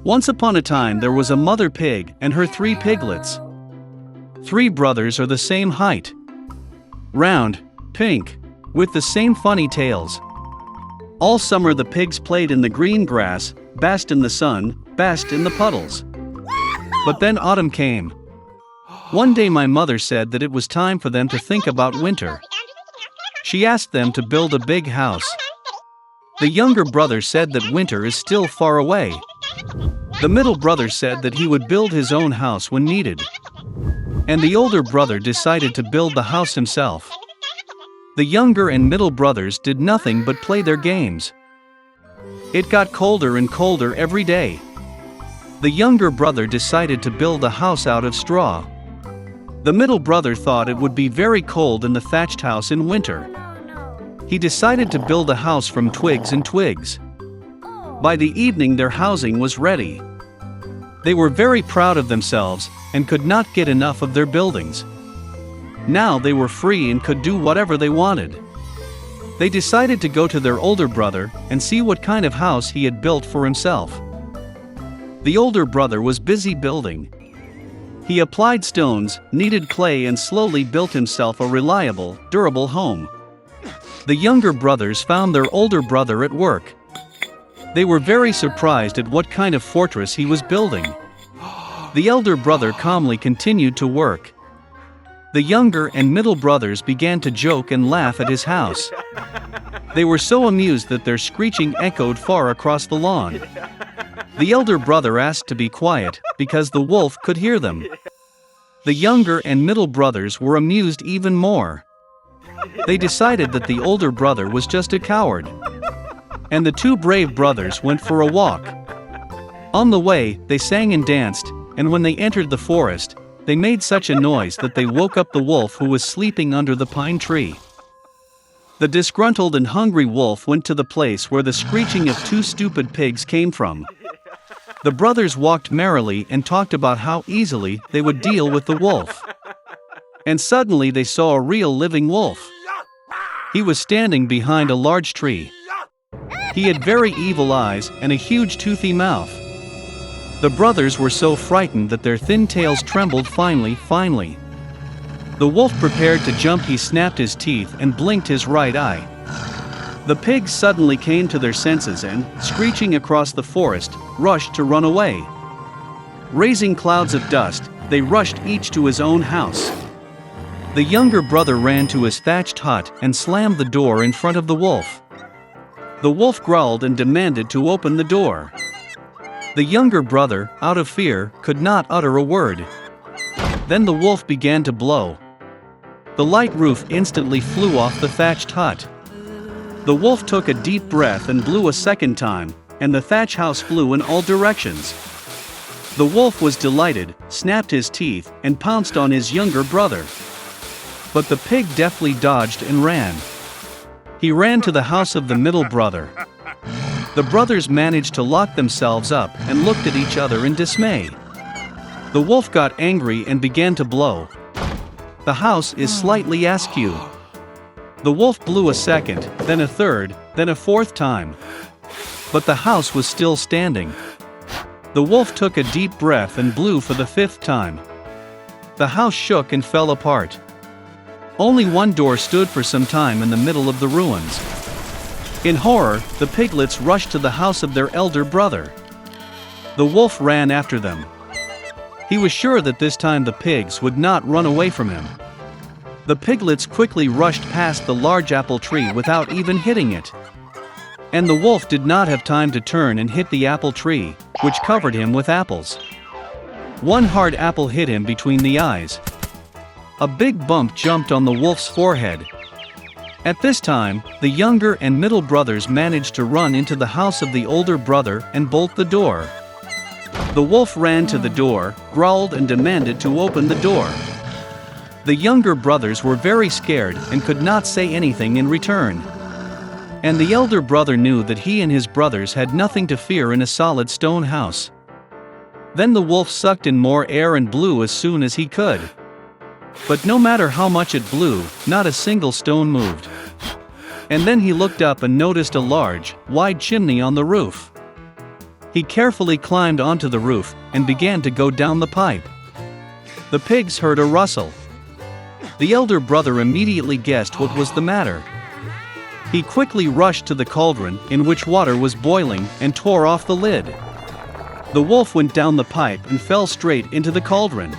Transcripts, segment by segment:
Once upon a time there was a mother pig and her 3 piglets. 3 brothers are the same height. Round, pink, with the same funny tails. All summer the pigs played in the green grass, basked in the sun, basked in the puddles. But then autumn came. One day my mother said that it was time for them to think about winter. She asked them to build a big house. The younger brother said that winter is still far away. The middle brother said that he would build his own house when needed. And the older brother decided to build the house himself. The younger and middle brothers did nothing but play their games. It got colder and colder every day. The younger brother decided to build a house out of straw. The middle brother thought it would be very cold in the thatched house in winter. He decided to build a house from twigs and twigs. By the evening their housing was ready. They were very proud of themselves and could not get enough of their buildings. Now they were free and could do whatever they wanted. They decided to go to their older brother and see what kind of house he had built for himself. The older brother was busy building. He applied stones, kneaded clay and slowly built himself a reliable, durable home. The younger brothers found their older brother at work. They were very surprised at what kind of fortress he was building. The elder brother calmly continued to work. The younger and middle brothers began to joke and laugh at his house. They were so amused that their screeching echoed far across the lawn. The elder brother asked to be quiet, because the wolf could hear them. The younger and middle brothers were amused even more. They decided that the older brother was just a coward. And the 2 brave brothers went for a walk. On the way, they sang and danced, and when they entered the forest, they made such a noise that they woke up the wolf who was sleeping under the pine tree. The disgruntled and hungry wolf went to the place where the screeching of 2 stupid pigs came from. The brothers walked merrily and talked about how easily they would deal with the wolf. And suddenly they saw a real living wolf. He was standing behind a large tree. He had very evil eyes and a huge toothy mouth. The brothers were so frightened that their thin tails trembled finely. The wolf prepared to jump. He snapped his teeth and blinked his right eye. The pigs suddenly came to their senses and, screeching across the forest, rushed to run away. Raising clouds of dust, they rushed each to his own house. The younger brother ran to his thatched hut and slammed the door in front of the wolf. The wolf growled and demanded to open the door. The younger brother, out of fear, could not utter a word. Then the wolf began to blow. The light roof instantly flew off the thatched hut. The wolf took a deep breath and blew a second time, and the thatch house flew in all directions. The wolf was delighted, snapped his teeth, and pounced on his younger brother. But the pig deftly dodged and ran. He ran to the house of the middle brother. The brothers managed to lock themselves up and looked at each other in dismay. The wolf got angry and began to blow. The house is slightly askew. The wolf blew a second, then a third, then a fourth time. But the house was still standing. The wolf took a deep breath and blew for the 5th time. The house shook and fell apart. Only one door stood for some time in the middle of the ruins. In horror, the piglets rushed to the house of their elder brother. The wolf ran after them. He was sure that this time the pigs would not run away from him. The piglets quickly rushed past the large apple tree without even hitting it. And the wolf did not have time to turn and hit the apple tree, which covered him with apples. One hard apple hit him between the eyes. A big bump jumped on the wolf's forehead. At this time, the younger and middle brothers managed to run into the house of the older brother and bolt the door. The wolf ran to the door, growled and demanded to open the door. The younger brothers were very scared and could not say anything in return. And the elder brother knew that he and his brothers had nothing to fear in a solid stone house. Then the wolf sucked in more air and blew as soon as he could. But no matter how much it blew, not a single stone moved. And then he looked up and noticed a large, wide chimney on the roof. He carefully climbed onto the roof and began to go down the pipe. The pigs heard a rustle. The elder brother immediately guessed what was the matter. He quickly rushed to the cauldron in which water was boiling and tore off the lid. The wolf went down the pipe and fell straight into the cauldron.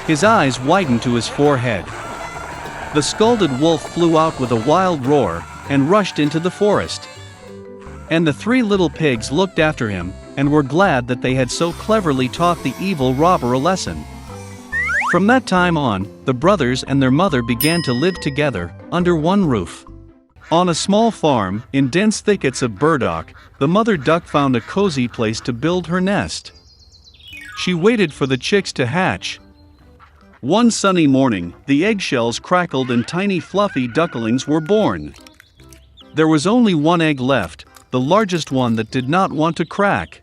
His eyes widened to his forehead. The scalded wolf flew out with a wild roar and rushed into the forest. And the three little pigs looked after him and were glad that they had so cleverly taught the evil robber a lesson. From that time on, the brothers and their mother began to live together under one roof. On a small farm, in dense thickets of burdock, the mother duck found a cozy place to build her nest. She waited for the chicks to hatch. One sunny morning, the eggshells crackled and tiny fluffy ducklings were born. There was only one egg left, the largest one that did not want to crack.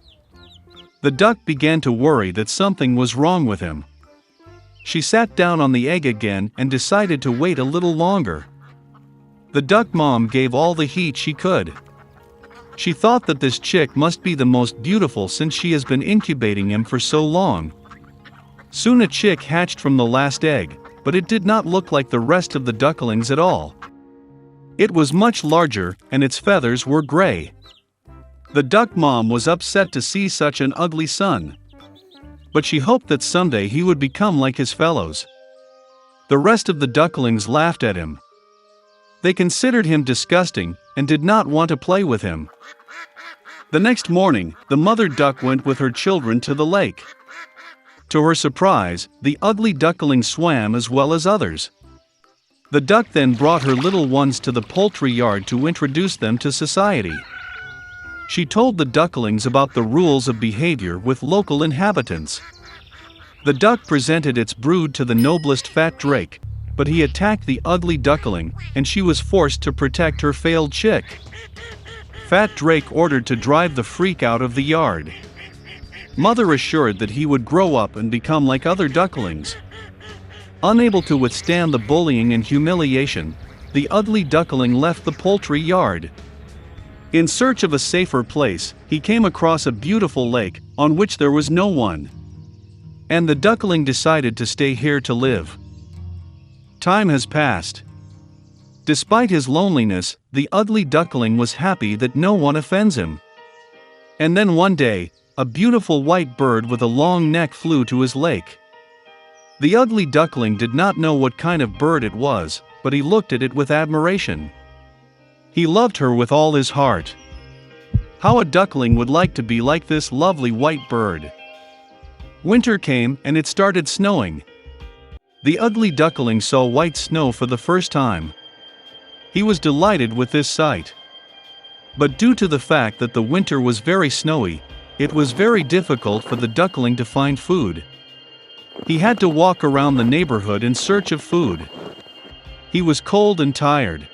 The duck began to worry that something was wrong with him. She sat down on the egg again and decided to wait a little longer. The duck mom gave all the heat she could. She thought that this chick must be the most beautiful since she has been incubating him for so long. Soon a chick hatched from the last egg, but it did not look like the rest of the ducklings at all. It was much larger and its feathers were gray. The duck mom was upset to see such an ugly son. But she hoped that someday he would become like his fellows. The rest of the ducklings laughed at him. They considered him disgusting and did not want to play with him. The next morning, the mother duck went with her children to the lake. To her surprise, the ugly duckling swam as well as others. The duck then brought her little ones to the poultry yard to introduce them to society. She told the ducklings about the rules of behavior with local inhabitants. The duck presented its brood to the noblest fat drake, but he attacked the ugly duckling, and she was forced to protect her failed chick. Fat Drake ordered to drive the freak out of the yard. Mother assured that he would grow up and become like other ducklings. Unable to withstand the bullying and humiliation, the ugly duckling left the poultry yard. In search of a safer place, he came across a beautiful lake, on which there was no one. And the duckling decided to stay here to live. Time has passed. Despite his loneliness, the ugly duckling was happy that no one offends him. And then one day, a beautiful white bird with a long neck flew to his lake. The ugly duckling did not know what kind of bird it was, but he looked at it with admiration. He loved her with all his heart. How a duckling would like to be like this lovely white bird. Winter came and it started snowing. The ugly duckling saw white snow for the first time. He was delighted with this sight. But due to the fact that the winter was very snowy, it was very difficult for the duckling to find food. He had to walk around the neighborhood in search of food. He was cold and tired.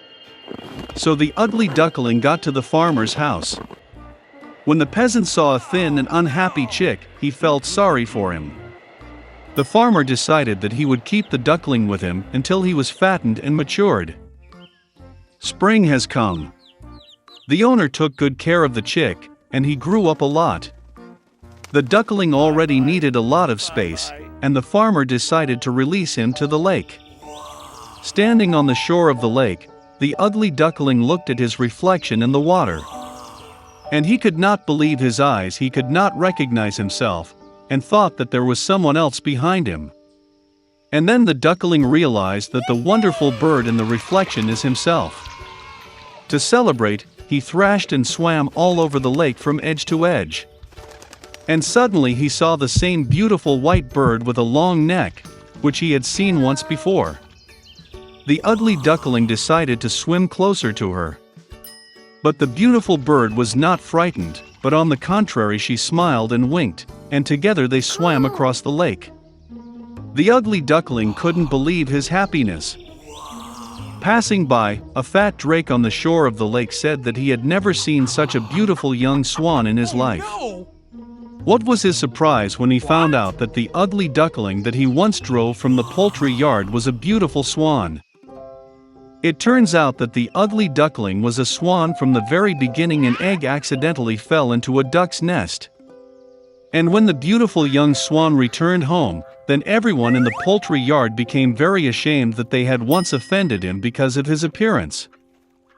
So the ugly duckling got to the farmer's house. When the peasant saw a thin and unhappy chick, he felt sorry for him. The farmer decided that he would keep the duckling with him until he was fattened and matured. Spring has come. The owner took good care of the chick, and he grew up a lot. The duckling already needed a lot of space, and the farmer decided to release him to the lake. Standing on the shore of the lake, the ugly duckling looked at his reflection in the water. And he could not believe his eyes. He could not recognize himself, and thought that there was someone else behind him. And then the duckling realized that the wonderful bird in the reflection is himself. To celebrate, he thrashed and swam all over the lake from edge to edge. And suddenly he saw the same beautiful white bird with a long neck, which he had seen once before. The ugly duckling decided to swim closer to her. But the beautiful bird was not frightened, but on the contrary she smiled and winked, and together they swam across the lake. The ugly duckling couldn't believe his happiness. Passing by, a fat drake on the shore of the lake said that he had never seen such a beautiful young swan in his life. What was his surprise when he found out that the ugly duckling that he once drove from the poultry yard was a beautiful swan. It turns out that the ugly duckling was a swan from the very beginning. An egg accidentally fell into a duck's nest. And when the beautiful young swan returned home, then everyone in the poultry yard became very ashamed that they had once offended him because of his appearance.